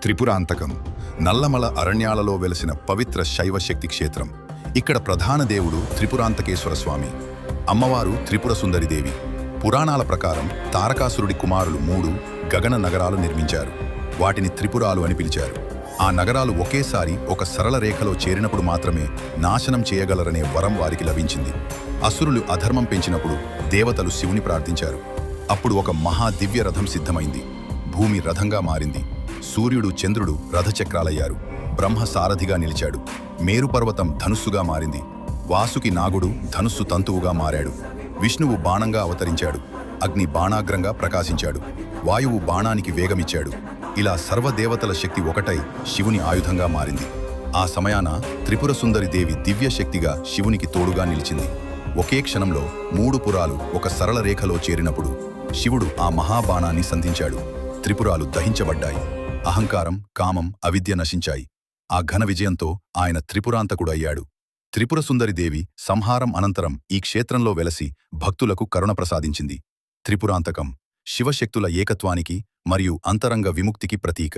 త్రిపురాంతకం నల్లమల అరణ్యాలలో వెలసిన పవిత్ర శైవ శక్తి క్షేత్రం. ఇక్కడ ప్రధాన దేవుడు త్రిపురాంతకేశ్వర స్వామి, అమ్మవారు త్రిపుర సుందరిదేవి. పురాణాల ప్రకారం తారకాసురుడి కుమారులు 3 గగన నగరాలు నిర్మించారు. వాటిని త్రిపురాలు అని పిలిచారు. ఆ నగరాలు ఒకేసారి ఒక సరళ రేఖలో చేరినప్పుడు మాత్రమే నాశనం చేయగలరనే వరం వారికి లభించింది. అసురులు అధర్మం పెంచినప్పుడు దేవతలు శివుని ప్రార్థించారు. అప్పుడు ఒక మహా దివ్య రథం సిద్ధమైంది. భూమి రథంగా మారింది. సూర్యుడు చంద్రుడు రథచక్రాలయ్యారు. బ్రహ్మ సారథిగా నిలిచాడు. మేరుపర్వతం ధనుస్సుగా మారింది. వాసుకి నాగుడు ధనుస్సు తంతువుగా మారాడు. విష్ణువు బాణంగా అవతరించాడు. అగ్ని బాణాగ్రంగా ప్రకాశించాడు. వాయువు బాణానికి వేగమిచ్చాడు. ఇలా సర్వదేవతల శక్తి ఒకటై శివుని ఆయుధంగా మారింది. ఆ సమయాన త్రిపుర సుందరి దేవి దివ్య శక్తిగా శివునికి తోడుగా నిలిచింది. ఒకే క్షణంలో 3 పురాలు ఒక సరళ రేఖలో చేరినప్పుడు శివుడు ఆ మహాబాణాన్ని సంధించాడు. త్రిపురాలు దహించబడ్డాయి. అహంకారం, కామం, అవిద్య నశించాయి. ఆ ఘన విజయంతో ఆయన త్రిపురాంతకుడు అయ్యాడు. త్రిపుర సుందరి దేవి సంహారం అనంతరం ఈ క్షేత్రంలో వెలసి భక్తులకు కరుణ ప్రసాదించింది. త్రిపురాంతకం శివశక్తుల ఏకత్వానికి మరియు అంతరంగ విముక్తికి ప్రతీక.